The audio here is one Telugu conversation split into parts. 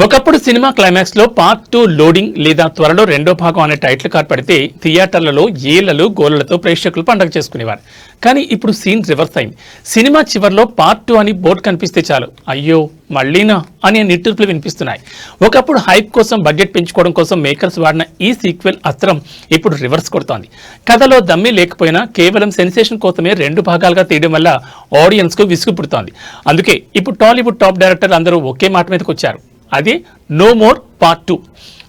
ఒకప్పుడు సినిమా క్లైమాక్స్ లో పార్ట్ 2 లోడింగ్ లేదా త్వరలో రెండో భాగం అనే టైటిల్ కార్డ్ పడితే థియేటర్లలో ఏళ్లలో గోళ్లతో ప్రేక్షకులు పండగ చేసుకునేవారు. కానీ ఇప్పుడు సీన్ రివర్స్ అయింది. సినిమా చివర్లో పార్ట్ 2 అని బోర్డు కనిపిస్తే చాలు అయ్యో మళ్ళీనా అనే నిట్టూర్పులు వినిపిస్తున్నాయి. ఒకప్పుడు హైప్ కోసం బడ్జెట్ పెంచుకోవడం కోసం మేకర్స్ వాడిన ఈ సీక్వెల్ అస్త్రం ఇప్పుడు రివర్స్ కొడుతోంది. కథలో దమ్మి లేకపోయినా కేవలం సెన్సేషన్ కోసమే రెండు భాగాలుగా తీయడం వల్ల ఆడియన్స్ కు విసుగు పుడుతోంది. అందుకే ఇప్పుడు టాలీవుడ్ టాప్ డైరెక్టర్లు అందరూ ఒకే మాట మీదకి వచ్చారు. అది నో మోర్ పార్ట్ 2.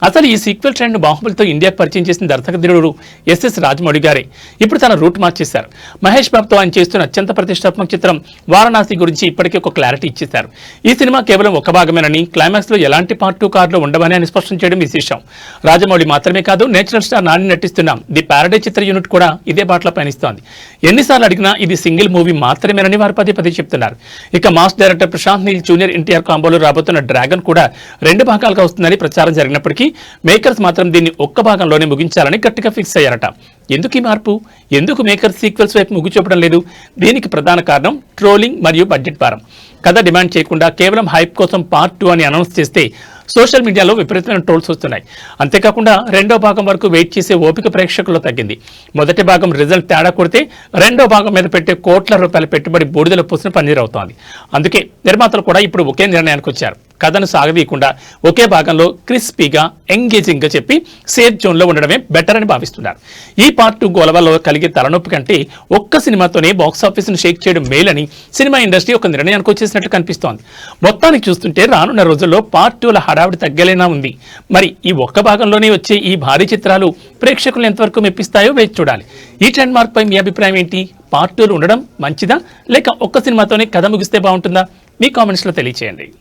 అసలు ఈ సీక్వెల్ ట్రెండ్ బాహుబలితో ఇండియాకు పరిచయం చేసిన దర్శకధీరుడు ఎస్ఎస్ రాజమౌళి గారే ఇప్పుడు తన రూట్ మార్చేశారు. మహేష్ బాబుతో ఆయన చేస్తున్న అత్యంత ప్రతిష్టాత్మక చిత్రం వారణాసి గురించి ఇప్పటికే ఒక క్లారిటీ ఇచ్చేశారు. ఈ సినిమా కేవలం ఒక భాగమేనని, క్లైమాక్స్ లో ఎలాంటి పార్ట్ 2 కార్డులు ఉండవని అని స్పష్టం చేయడం విశేషం. రాజమౌళి మాత్రమే కాదు, నేచురల్ స్టార్ నాని నటిస్తున్న ది ప్యారడైజ్ చిత్ర యూనిట్ కూడా ఇదే బాటలో పయనిస్తోంది. ఎన్నిసార్లు అడిగినా ఇది సింగిల్ మూవీ మాత్రమేనని వారు పదే పదే చెప్తున్నారు. ఇక mass director Prashanth Neel junior NTR కాంబోలో రాబోతున్న డ్రాగన్ కూడా రెండు భాగాలుగా వస్తుందని ప్రచారం జరిగినప్పటికీ మేకర్స్ మాత్రం దీన్ని ఒక్క భాగంలోనే ముగించాలని గట్టిగా ఫిక్స్ అయ్యారట. ఎందుకు ఈ మార్పు? ఎందుకు మేకర్స్ సీక్వెల్స్ వైపు మొగ్గు చూపడం లేదు? దీనికి ప్రధాన కారణం ట్రోలింగ్ మరియు బడ్జెట్ భారం. కథ డిమాండ్ చేయకుండా కేవలం హైప్ కోసం పార్ట్ 2 అని అనౌన్స్ చేస్తే సోషల్ మీడియాలో విపరీతమైన ట్రోల్స్ వస్తున్నాయి. అంతేకాకుండా రెండో భాగం వరకు వెయిట్ చేసే ఓపిక ప్రేక్షకుల్లో తగ్గింది. మొదటి భాగం రిజల్ట్ తేడా కొడితే రెండో భాగం మీద పెట్టే కోట్ల రూపాయల పెట్టుబడి బూడిదలో పోసిన పన్నీర్ అవుతోంది. అందుకే నిర్మాతలు కూడా ఇప్పుడు ఒకే నిర్ణయానికి వచ్చారు. కథను సాగదీయకుండా ఒకే భాగంలో క్రిస్పీగా ఎంగేజింగ్ గా చెప్పి సేఫ్ జోన్ లో ఉండడమే బెటర్ అని భావిస్తున్నారు. ఈ పార్ట్ 2 గోలవల్లో కలిగే తలనొప్పి కంటే ఒక్క సినిమాతోనే బాక్సాఫీస్ ను షేక్ చేయడం మేలని సినిమా ఇండస్ట్రీ ఒక నిర్ణయానికి వచ్చేసినట్టు కనిపిస్తోంది. మొత్తానికి చూస్తుంటే రానున్న రోజుల్లో పార్ట్ 2ల హడావిడి తగ్గలేనా ఉంది. మరి ఈ ఒక్క భాగంలోనే వచ్చే ఈ భారీ చిత్రాలు ప్రేక్షకులు ఎంతవరకు మెప్పిస్తాయో వేచి చూడాలి. ఈ ట్రెండ్ మార్క్ పై మీ అభిప్రాయం ఏంటి? పార్ట్ 2లు ఉండడం మంచిదా, లేక ఒక్క సినిమాతోనే కథ ముగిస్తే బాగుంటుందా? మీ కామెంట్స్ లో తెలియచేయండి.